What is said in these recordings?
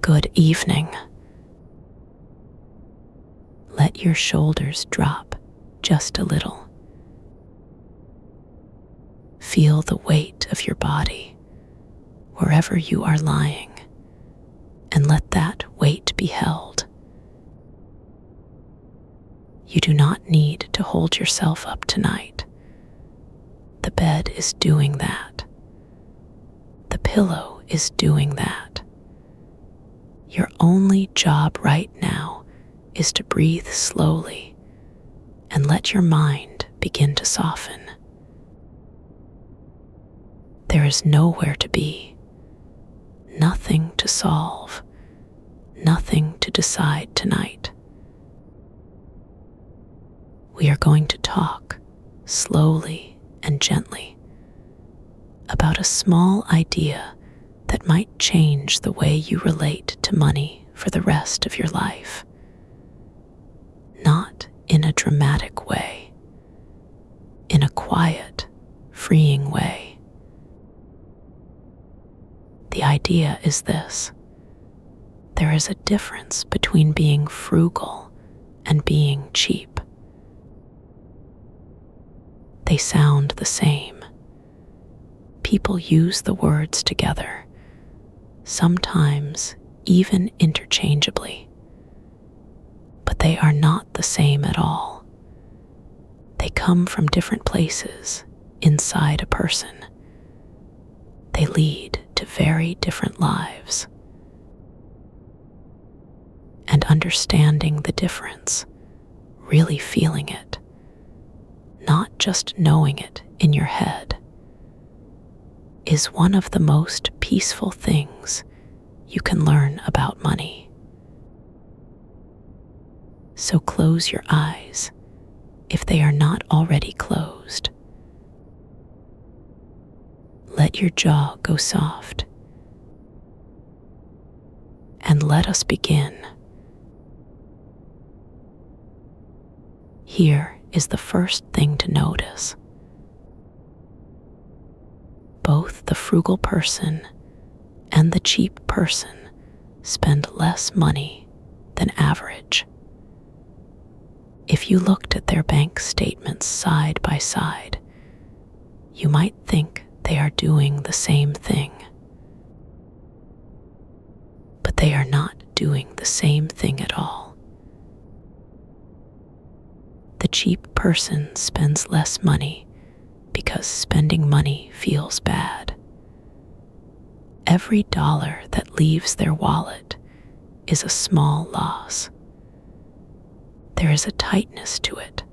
Good evening. Let your shoulders drop just a little. Feel the weight of your body wherever you are lying, and let that weight be held. You do not need to hold yourself up tonight. The bed is doing that. The pillow is doing that. Your only job right now is to breathe slowly and let your mind begin to soften. There is nowhere to be, nothing to solve, nothing to decide tonight. We are going to talk slowly and gently about a small idea that might change the way you relate to money for the rest of your life. Not in a dramatic way, in a quiet, freeing way. The idea is this: there is a difference between being frugal and being cheap. They sound the same. People use the words together, sometimes even interchangeably. But they are not the same at all. They come from different places inside a person. They lead to very different lives. And understanding the difference, really feeling it, not just knowing it in your head, is one of the most peaceful things you can learn about money. So close your eyes if they are not already closed. Let your jaw go soft. And let us begin. Here is the first thing to notice. Both the frugal person and the cheap person spend less money than average. If you looked at their bank statements side by side, you might think they are doing the same thing. But they are not doing the same thing at all. The cheap person spends less money because spending money feels bad. Every dollar that leaves their wallet is a small loss. There is a tightness to it,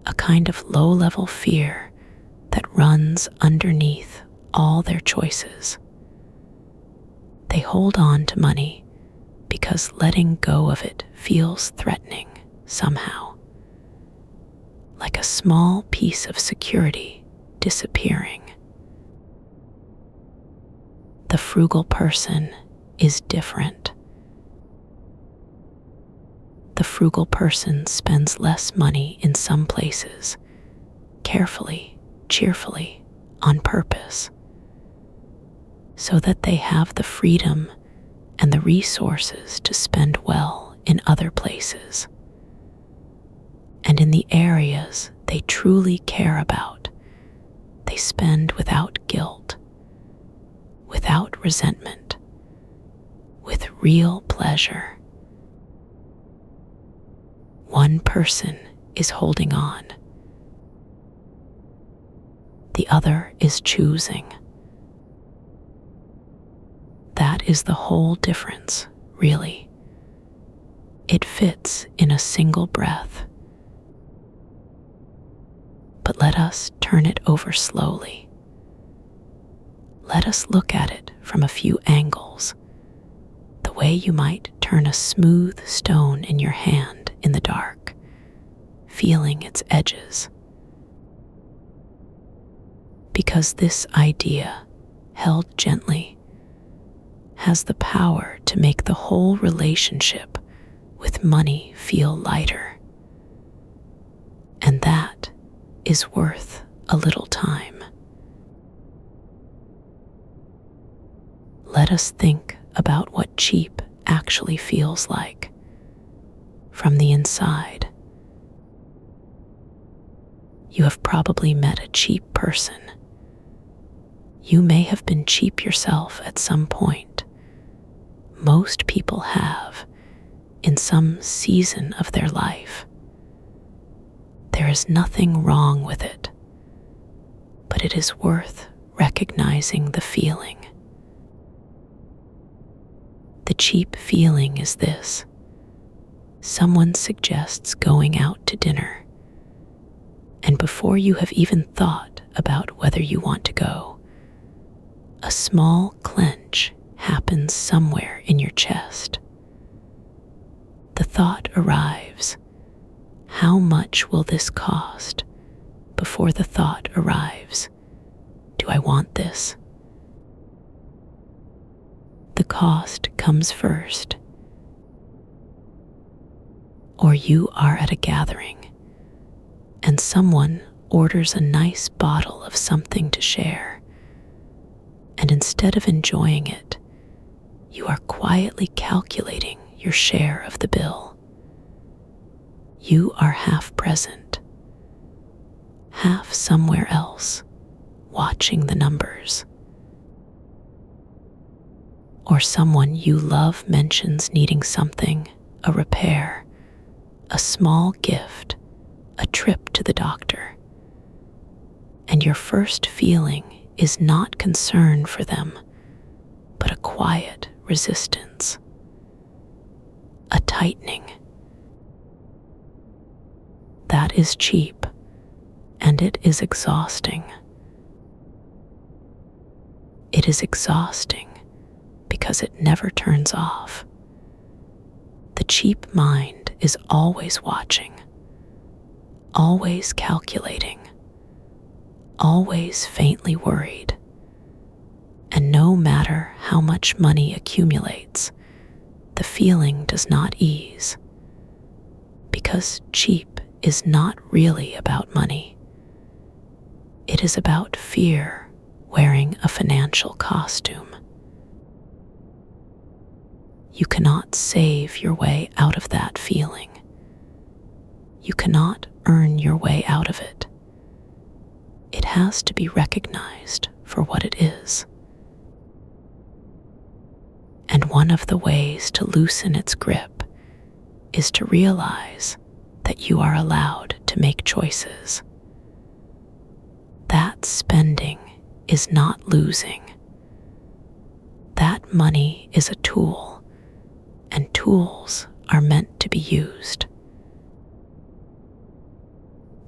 a kind of low-level fear that runs underneath all their choices. They hold on to money because letting go of it feels threatening somehow, like a small piece of security disappearing. The frugal person is different. The frugal person spends less money in some places, carefully, cheerfully, on purpose, so that they have the freedom and the resources to spend well in other places. And in the areas they truly care about, they spend without guilt, without resentment, with real pleasure. One person is holding on. The other is choosing. That is the whole difference, really. It fits in a single breath. But let us turn it over slowly. Let us look at it from a few angles, the way you might turn a smooth stone in your hand in the dark, feeling its edges. Because this idea, held gently, has the power to make the whole relationship with money feel lighter. And that is worth a little time. Let us think about what cheap actually feels like from the inside. You have probably met a cheap person. You may have been cheap yourself at some point. Most people have in some season of their life. There is nothing wrong with it, but it is worth recognizing the feeling. The cheap feeling is this. Someone suggests going out to dinner, and before you have even thought about whether you want to go, a small clench happens somewhere in your chest. The thought arrives, how much will this cost? Before the thought arrives, do I want this? The cost comes first. Or you are at a gathering and someone orders a nice bottle of something to share, and instead of enjoying it, you are quietly calculating your share of the bill. You are half present, half somewhere else, watching the numbers. Or someone you love mentions needing something, a repair, a small gift, a trip to the doctor. And your first feeling is not concern for them, but a quiet resistance, a tightening. That is cheap, and it is exhausting. It is exhausting because it never turns off. The cheap mind is always watching, always calculating, always faintly worried. And no matter how much money accumulates, the feeling does not ease, because cheap is not really about money. It is about fear wearing a financial costume. You cannot save your way out of that feeling. You cannot earn your way out of it. It has to be recognized for what it is. And one of the ways to loosen its grip is to realize that you are allowed to make choices. That spending is not losing. That money is a tool, and tools are meant to be used.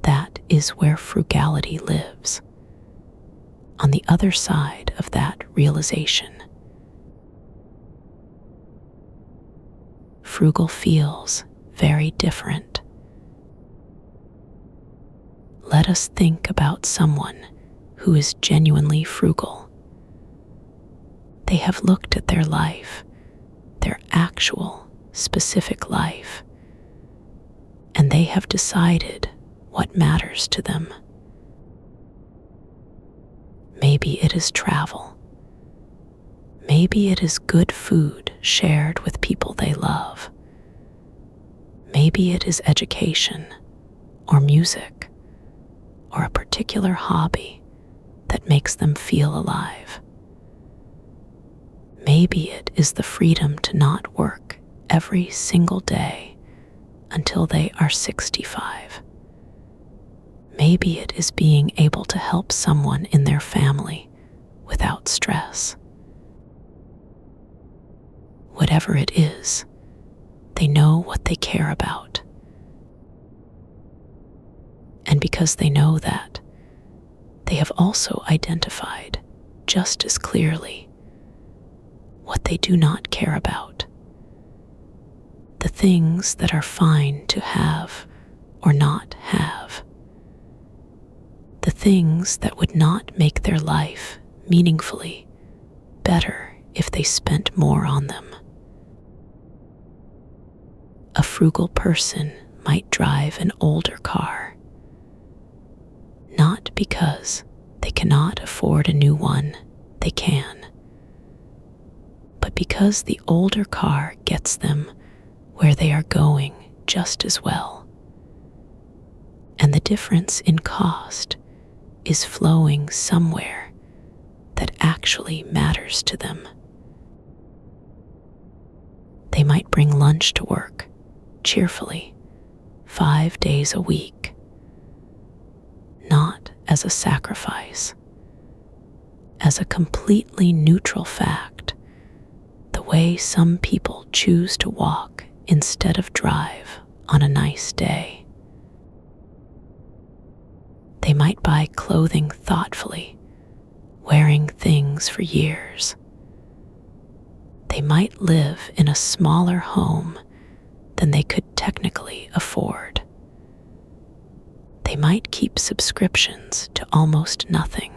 That is where frugality lives, on the other side of that realization. Frugal feels very different. Let us think about someone who is genuinely frugal. They have looked at their life, their actual, specific life, and they have decided what matters to them. Maybe it is travel. Maybe it is good food shared with people they love. Maybe it is education, or music, or a particular hobby that makes them feel alive. Maybe it is the freedom to not work every single day until they are 65. Maybe it is being able to help someone in their family without stress. Whatever it is, they know what they care about. And because they know that, they have also identified just as clearly what they do not care about. The things that are fine to have or not have. The things that would not make their life meaningfully better if they spent more on them. A frugal person might drive an older car, not because they cannot afford a new one, they can, but because the older car gets them where they are going just as well. And the difference in cost is flowing somewhere that actually matters to them. They might bring lunch to work cheerfully 5 days a week, not as a sacrifice, as a completely neutral fact, the way some people choose to walk instead of drive on a nice day. They might buy clothing thoughtfully, wearing things for years. They might live in a smaller home than they could technically afford. They might keep subscriptions to almost nothing.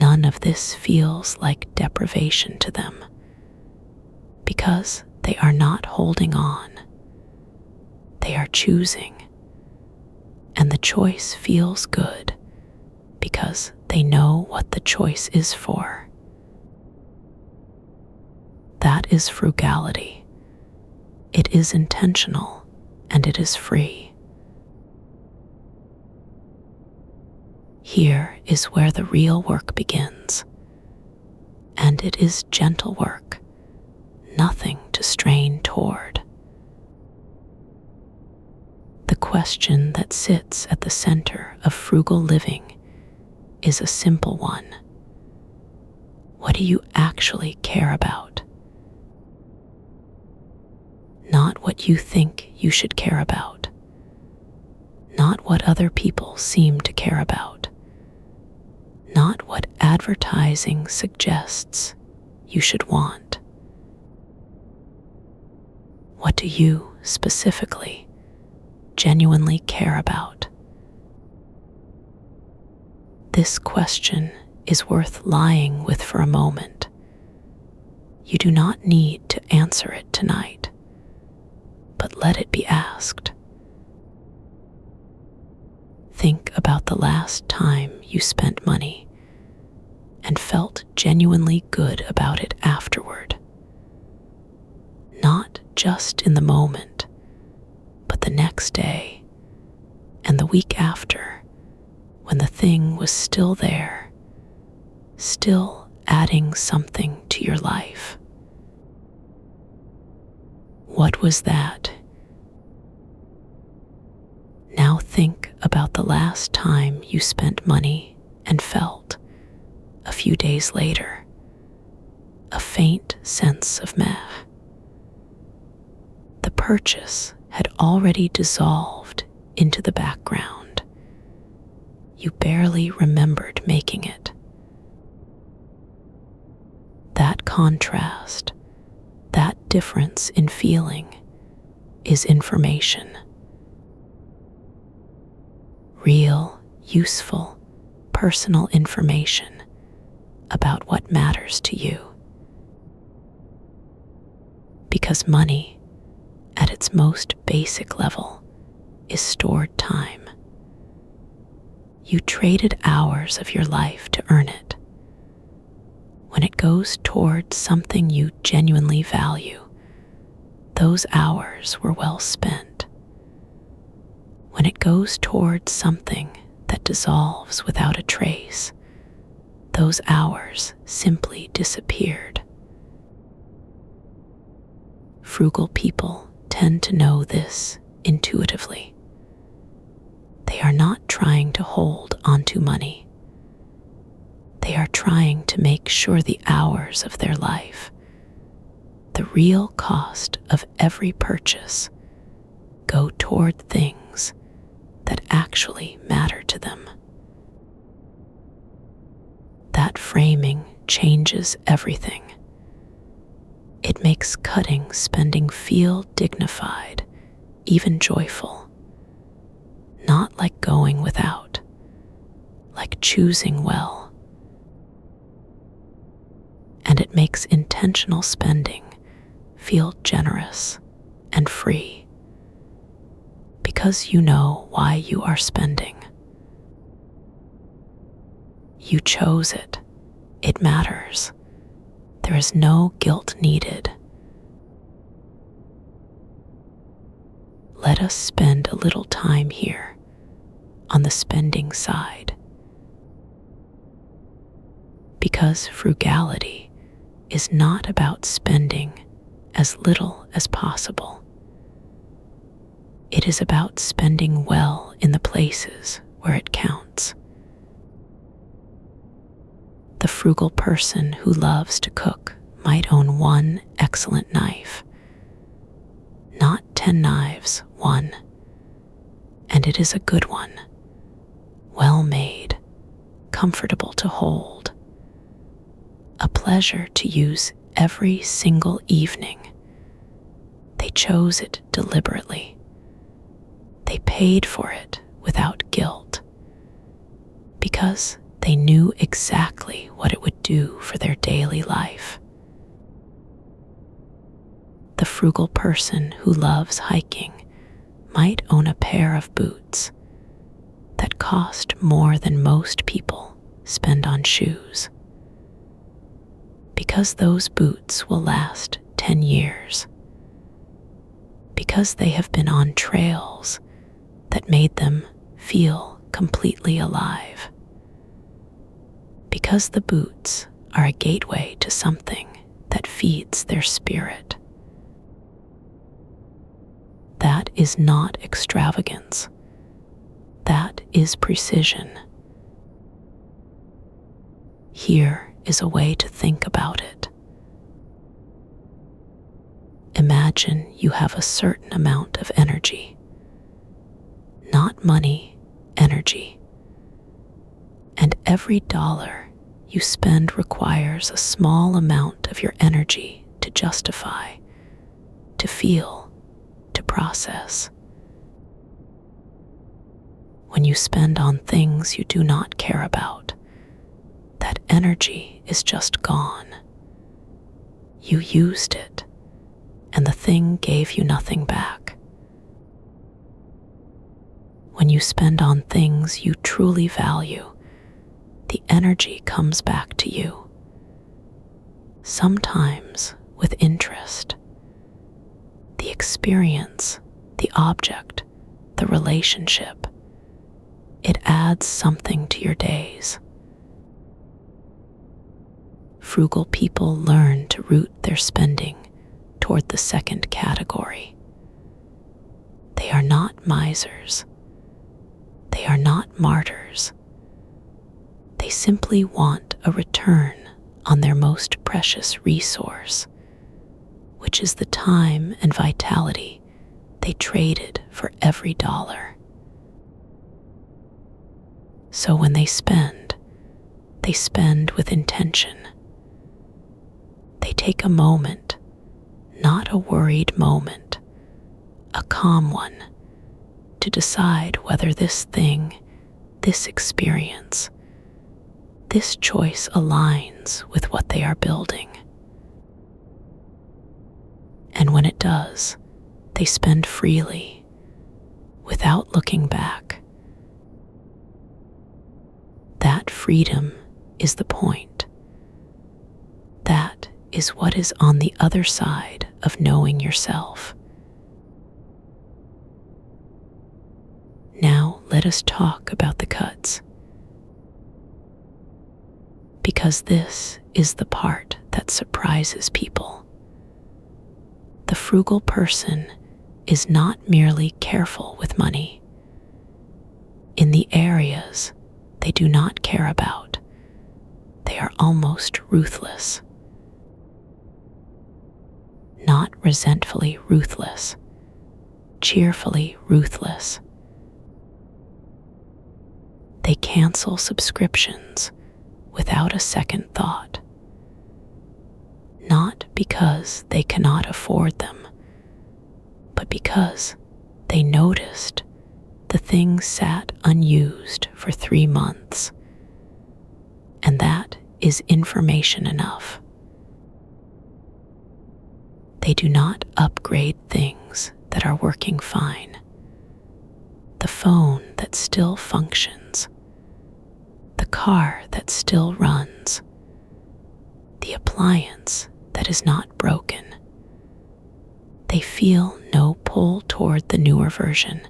None of this feels like deprivation to them, because they are not holding on. They are choosing, and the choice feels good because they know what the choice is for. That is frugality. It is intentional and it is free. Here is where the real work begins, and it is gentle work, nothing to strain toward. The question that sits at the center of frugal living is a simple one. What do you actually care about? Not what you think you should care about. Not what other people seem to care about. Not what advertising suggests you should want. What do you specifically, genuinely care about? This question is worth lying with for a moment. You do not need to answer it tonight, but let it be asked. Think about the last time you spent money and felt genuinely good about it afterward. Not just in the moment, but the next day and the week after, when the thing was still there, still adding something to your life. What was that? Now think about the last time you spent money and felt, a few days later, a faint sense of meh. The purchase had already dissolved into the background. You barely remembered making it. That contrast, that difference in feeling, is information. Real, useful, personal information about what matters to you. Because money, at its most basic level, is stored time. You traded hours of your life to earn it. When it goes towards something you genuinely value, those hours were well spent. When it goes towards something that dissolves without a trace, those hours simply disappeared. Frugal people tend to know this intuitively. They are not trying to hold onto money. They are trying to make sure the hours of their life, the real cost of every purchase, go toward things that actually matter to them. That framing changes everything. It makes cutting spending feel dignified, even joyful. Not like going without, like choosing well. And it makes intentional spending feel generous and free, because you know why you are spending. You chose it. It matters. There is no guilt needed. Let us spend a little time here on the spending side, because frugality is not about spending as little as possible. It is about spending well in the places where it counts. The frugal person who loves to cook might own one excellent knife, not 10 knives, one, and it is a good one, well made, comfortable to hold, a pleasure to use every single evening. They chose it deliberately. They paid for it without guilt, because they knew exactly what it would do for their daily life. The frugal person who loves hiking might own a pair of boots that cost more than most people spend on shoes, because those boots will last 10 years, because they have been on trails that made them feel completely alive, because the boots are a gateway to something that feeds their spirit. That is not extravagance. That is precision. Here is a way to think about it. Imagine you have a certain amount of energy. Not money, energy. And every dollar you spend requires a small amount of your energy to justify, to feel, to process. When you spend on things you do not care about, that energy is just gone. You used it, and the thing gave you nothing back. When you spend on things you truly value, the energy comes back to you, sometimes with interest. The experience, the object, the relationship, it adds something to your days. Frugal people learn to route their spending toward the second category. They are not misers. They are not martyrs. They simply want a return on their most precious resource, which is the time and vitality they traded for every dollar. So when they spend with intention. They take a moment, not a worried moment, a calm one, to decide whether this thing, this experience, this choice aligns with what they are building. And when it does, they spend freely, without looking back. That freedom is the point. That is what is on the other side of knowing yourself. Now let us talk about the cuts, because this is the part that surprises people. The frugal person is not merely careful with money. In the areas they do not care about, they are almost ruthless. Not resentfully ruthless, cheerfully ruthless. They cancel subscriptions without a second thought, not because they cannot afford them, but because they noticed the thing sat unused for 3 months, and that is information enough. They do not upgrade things that are working fine. The phone that still functions, the car that still runs, the appliance that is not broken. They feel no pull toward the newer version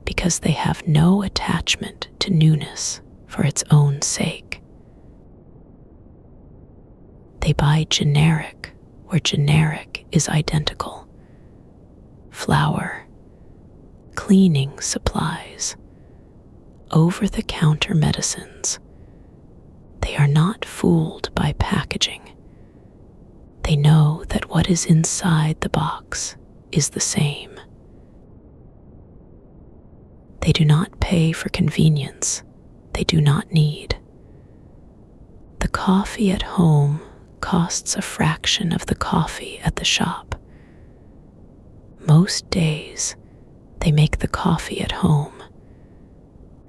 because they have no attachment to newness for its own sake. They buy generic where generic is identical. Flour, cleaning supplies, over-the-counter medicines. They are not fooled by packaging. They know that what is inside the box is the same. They do not pay for convenience they do not need. The coffee at home costs a fraction of the coffee at the shop. Most days, they make the coffee at home,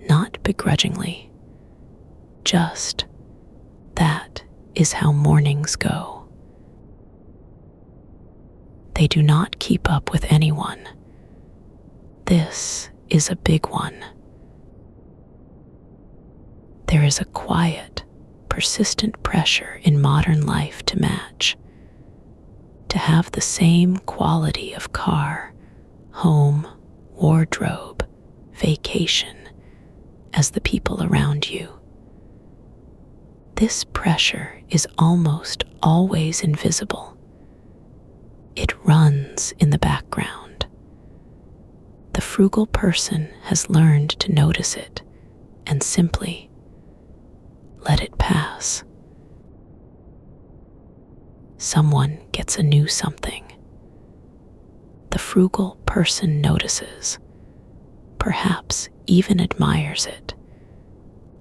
not begrudgingly, just that is how mornings go. They do not keep up with anyone. This is a big one. There is a quiet, persistent pressure in modern life to match, to have the same quality of car, home, wardrobe, vacation as the people around you. This pressure is almost always invisible. It runs in the background. The frugal person has learned to notice it and simply let it pass. Someone gets a new something. The frugal person notices, perhaps even admires it,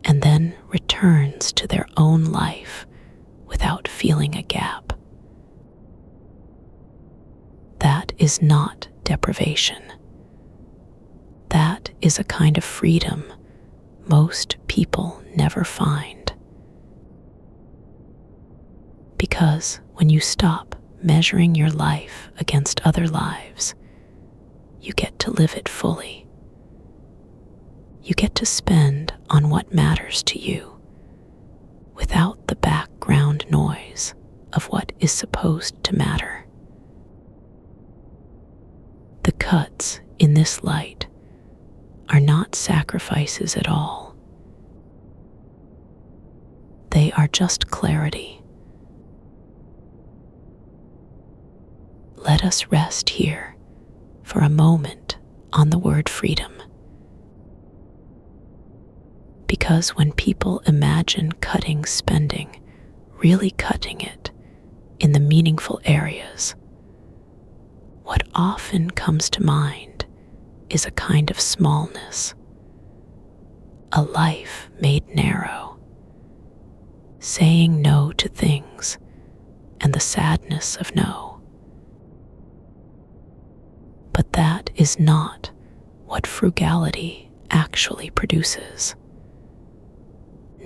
and then returns to their own life without feeling a gap. That is not deprivation. That is a kind of freedom most people never find. Because when you stop measuring your life against other lives, you get to live it fully. You get to spend on what matters to you without the background noise of what is supposed to matter. The cuts in this light are not sacrifices at all. They are just clarity. Let us rest here for a moment on the word freedom. Because when people imagine cutting spending, really cutting it in the meaningful areas, what often comes to mind is a kind of smallness, a life made narrow, saying no to things and the sadness of no. But that is not what frugality actually produces.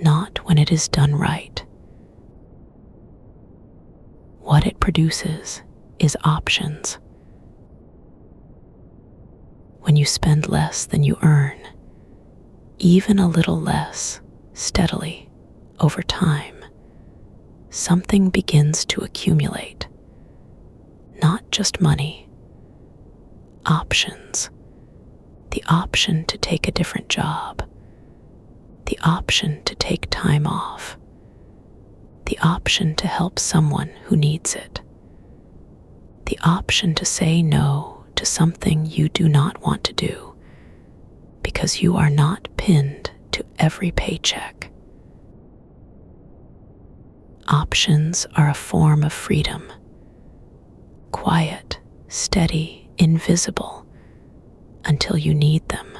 Not when it is done right. What it produces is options. When you spend less than you earn, even a little less, steadily, over time, something begins to accumulate. Not just money. Options. The option to take a different job. The option to take time off. The option to help someone who needs it. The option to say no to something you do not want to do because you are not pinned to every paycheck. Options are a form of freedom. Quiet, steady, invisible until you need them.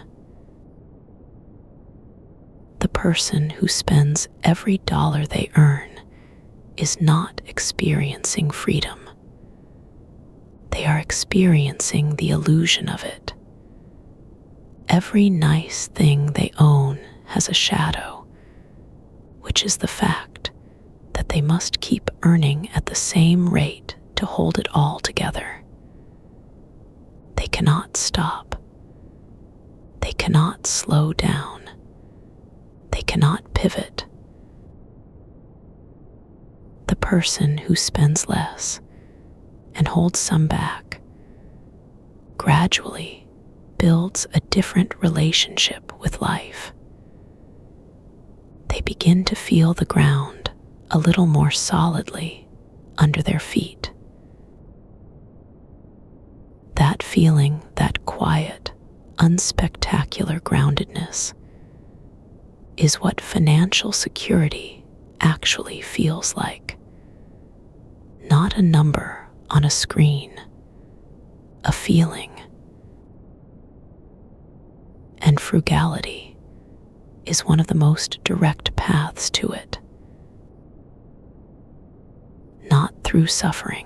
The person who spends every dollar they earn is not experiencing freedom. They are experiencing the illusion of it. Every nice thing they own has a shadow, which is the fact that they must keep earning at the same rate to hold it all together. They cannot stop. They cannot slow down. They cannot pivot. The person who spends less and holds some back gradually builds a different relationship with life. They begin to feel the ground a little more solidly under their feet. That feeling, that quiet, unspectacular groundedness, is what financial security actually feels like. Not a number on a screen, a feeling. And frugality is one of the most direct paths to it. Not through suffering,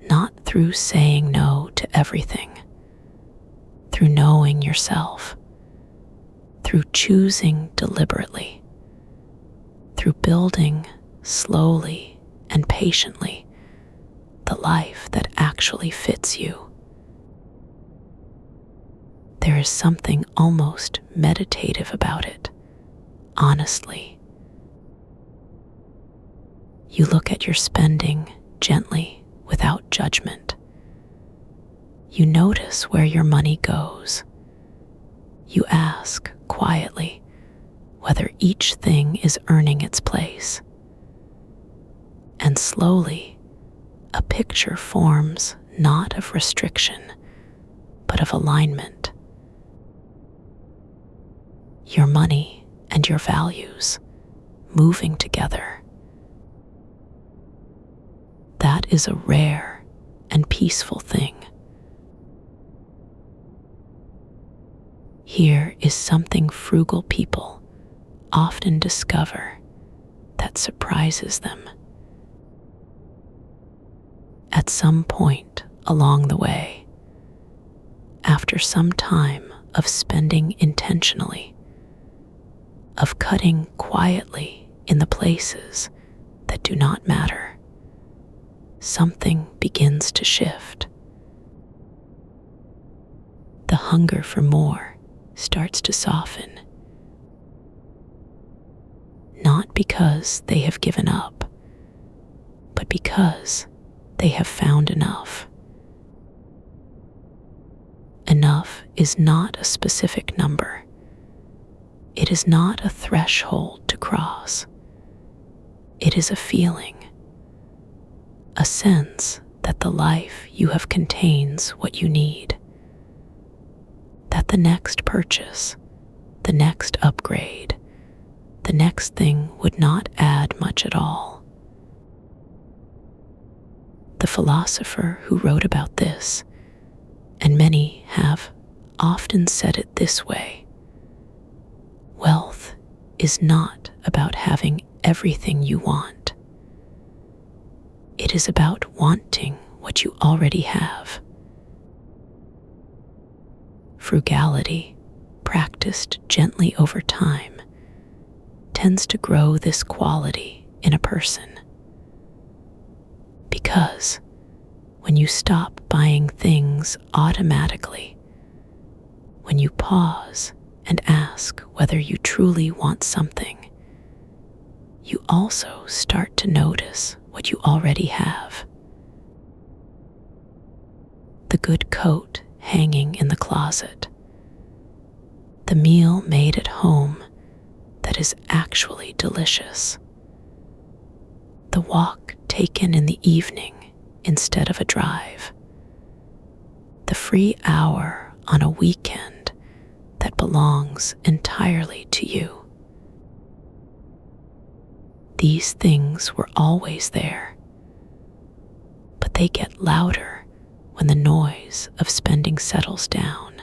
not through saying no to everything, through knowing yourself, through choosing deliberately, through building slowly and patiently the life that actually fits you. There is something almost meditative about it, honestly. You look at your spending gently, without judgment. You notice where your money goes. You ask quietly whether each thing is earning its place. And slowly, a picture forms not of restriction, but of alignment. Your money and your values moving together. That is a rare and peaceful thing. Here is something frugal people often discover that surprises them. At some point along the way, after some time of spending intentionally, of cutting quietly in the places that do not matter, something begins to shift. The hunger for more starts to soften. Not because they have given up, but because they have found enough. Enough is not a specific number. It is not a threshold to cross. It is a feeling, a sense that the life you have contains what you need, that the next purchase, the next upgrade, the next thing would not add much at all. The philosopher who wrote about this, and many have often said it this way: wealth is not about having everything you want. It is about wanting what you already have. Frugality, practiced gently over time, tends to grow this quality in a person. Because when you stop buying things automatically, when you pause and ask whether you truly want something, you also start to notice what you already have. The good coat hanging in the closet, the meal made at home that is actually delicious, the walk taken in the evening instead of a drive, the free hour on a weekend that belongs entirely to you. These things were always there, but they get louder when the noise of spending settles down.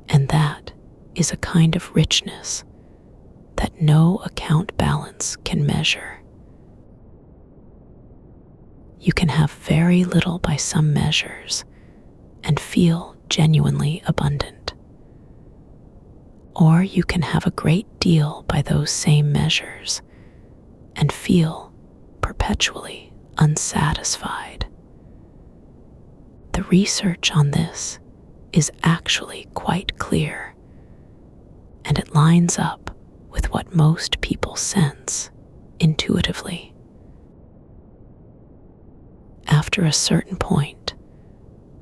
And that is a kind of richness that no account balance can measure. You can have very little by some measures and feel genuinely abundant. Or you can have a great deal by those same measures and feel perpetually unsatisfied. The research on this is actually quite clear, and it lines up with what most people sense intuitively. After a certain point,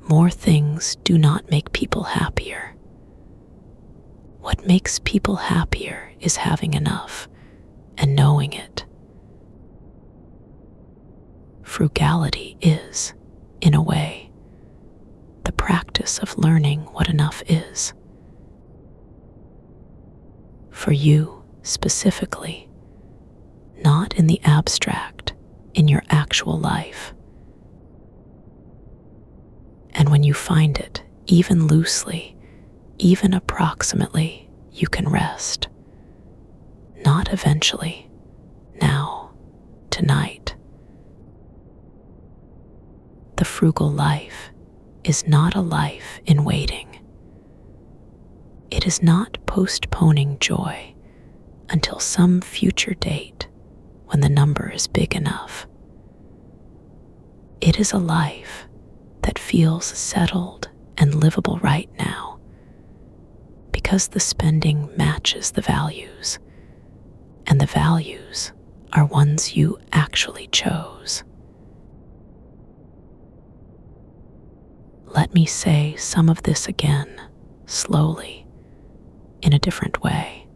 more things do not make people happier. What makes people happier is having enough and knowing it. Frugality is, in a way, the practice of learning what enough is. For you, specifically, not in the abstract, in your actual life. And when you find it, even loosely, even approximately, you can rest. Not eventually, now, tonight. The frugal life is not a life in waiting. It is not postponing joy until some future date when the number is big enough. It is a life that feels settled and livable right now because the spending matches the values, and the values are ones you actually chose. Let me say some of this again, slowly, in a different way.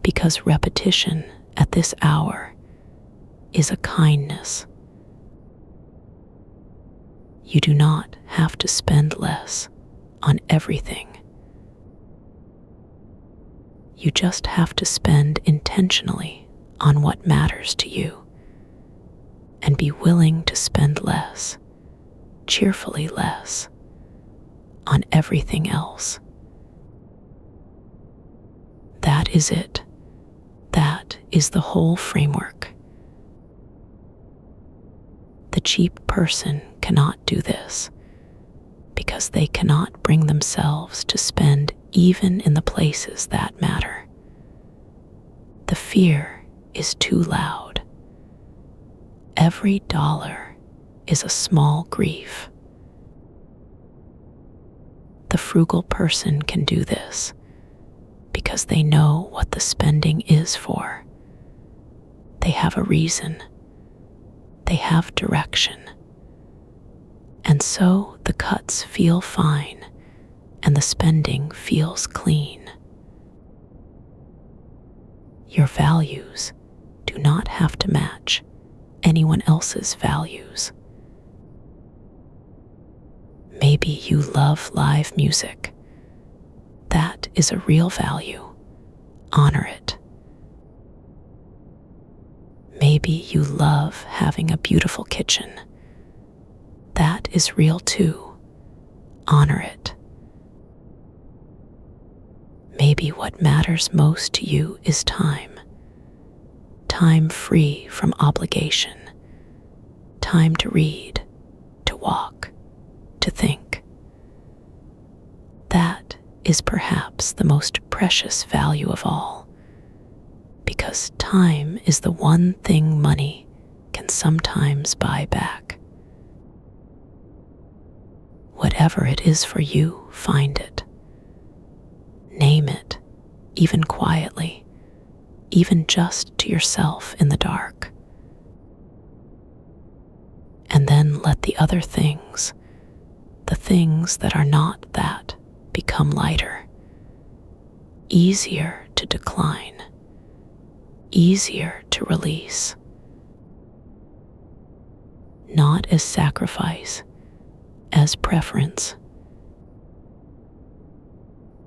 Because repetition at this hour is a kindness. You do not have to spend less on everything. You just have to spend intentionally on what matters to you and be willing to spend less, cheerfully less, on everything else. That is it. That is the whole framework. The cheap person cannot do this because they cannot bring themselves to spend even in the places that matter. The fear is too loud. Every dollar is a small grief. The frugal person can do this because they know what the spending is for. They have a reason. They have direction. And so the cuts feel fine and the spending feels clean. Your values do not have to match anyone else's values. Maybe you love live music. That is a real value. Honor it. Maybe you love having a beautiful kitchen. That is real too. Honor it. Maybe what matters most to you is time. Time free from obligation. Time to read, to walk, to think. That is perhaps the most precious value of all, because time is the one thing money can sometimes buy back. Whatever it is for you, find it. Name it, even quietly, even just to yourself in the dark. And then let the other things, the things that are not that, become lighter, easier to decline, easier to release. Not as sacrifice, as preference.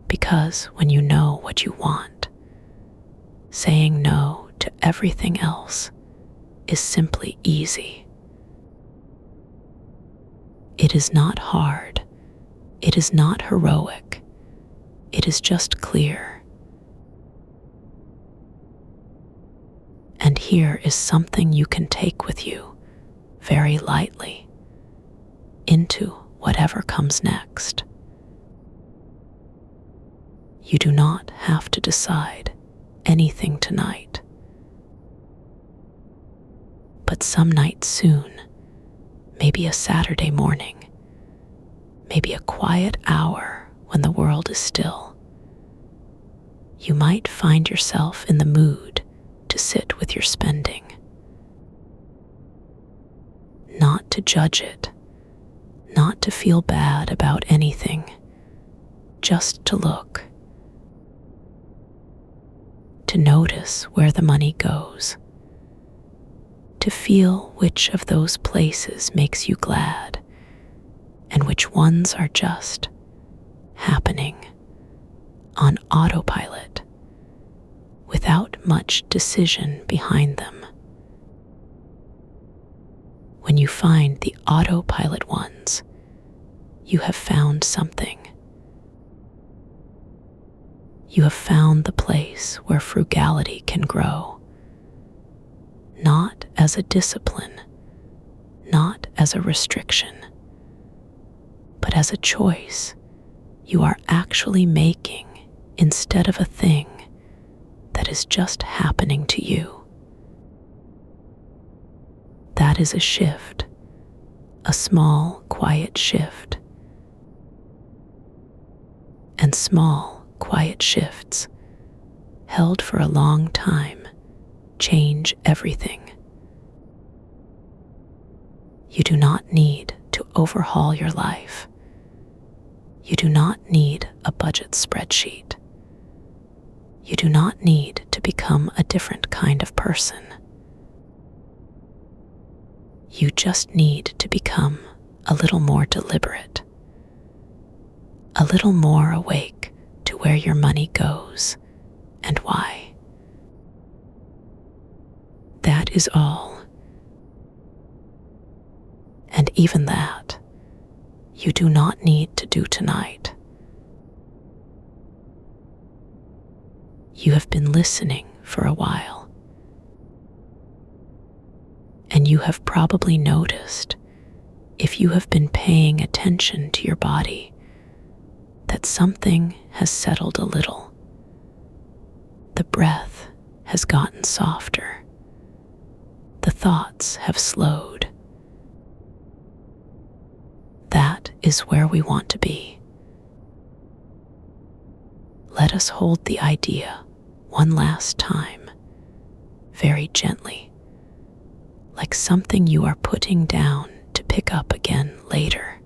Because when you know what you want, saying no to everything else is simply easy. It is not hard. It is not heroic. It is just clear. And here is something you can take with you very lightly into whatever comes next. You do not have to decide anything tonight. But some night soon, maybe a Saturday morning, maybe a quiet hour when the world is still, you might find yourself in the mood to sit with your spending. Not to judge it, not to feel bad about anything, just to look. To notice where the money goes. To feel which of those places makes you glad and which ones are just happening on autopilot without much decision behind them. When you find the autopilot ones, you have found something. You have found the place where frugality can grow, not as a discipline, not as a restriction, but as a choice you are actually making instead of a thing that is just happening to you. That is a shift, a small, quiet shift. And small, quiet shifts, held for a long time, change everything. You do not need to overhaul your life. You do not need a budget spreadsheet. You do not need to become a different kind of person. You just need to become a little more deliberate, a little more awake to where your money goes and why. That is all. And even that, you do not need to do tonight. You have been listening for a while, and you have probably noticed, if you have been paying attention to your body, that something has settled a little. The breath has gotten softer. The thoughts have slowed. That is where we want to be. Let us hold the idea one last time, very gently, like something you are putting down to pick up again later.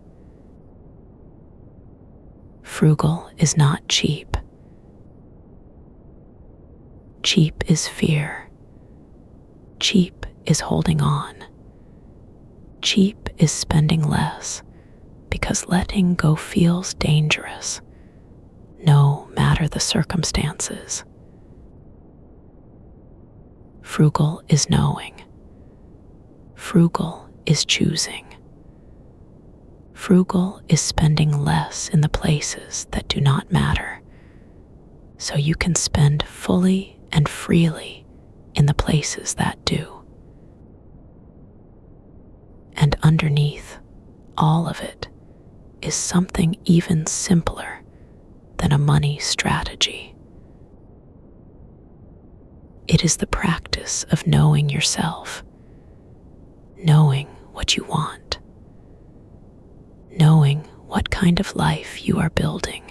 Frugal is not cheap. Cheap is fear. Cheap is holding on. Cheap is spending less because letting go feels dangerous, no matter the circumstances. Frugal is knowing. Frugal is choosing. Frugal is spending less in the places that do not matter, so you can spend fully and freely in the places that do. And underneath all of it is something even simpler than a money strategy. It is the practice of knowing yourself, knowing what you want, knowing what kind of life you are building,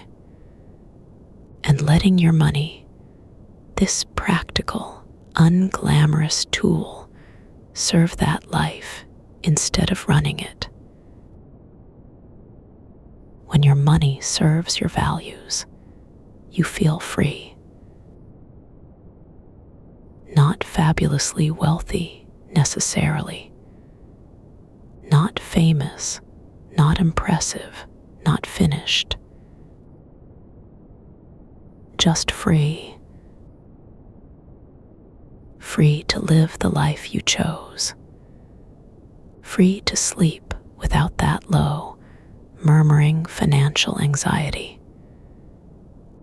and letting your money, this practical, unglamorous tool, serve that life instead of running it. When your money serves your values, you feel free. Not fabulously wealthy necessarily, not famous, not impressive, not finished. Just free. Free to live the life you chose. Free to sleep without that low, murmuring financial anxiety.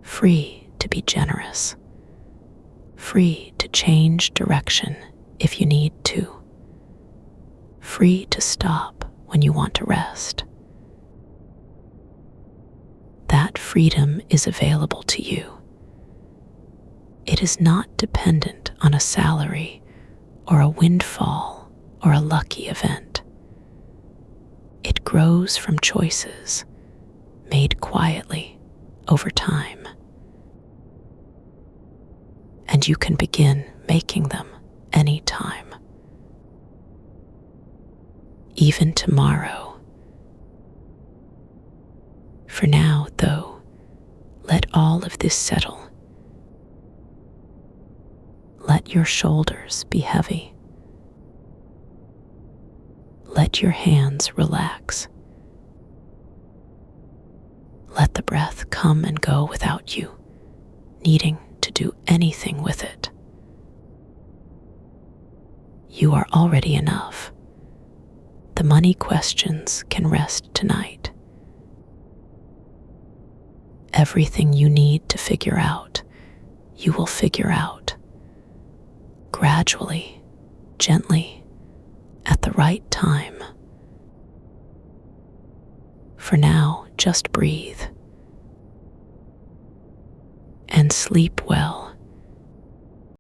Free to be generous. Free to change direction if you need to. Free to stop when you want to rest. That freedom is available to you. It is not dependent on a salary or a windfall or a lucky event. It grows from choices made quietly over time. and you can begin making them anytime. Even tomorrow. For now, though, let all of this settle. Let your shoulders be heavy. Let your hands relax. Let the breath come and go without you needing to do anything with it. You are already enough. The money questions can rest tonight. Everything you need to figure out, you will figure out. Gradually, gently, at the right time. For now, just breathe and sleep well.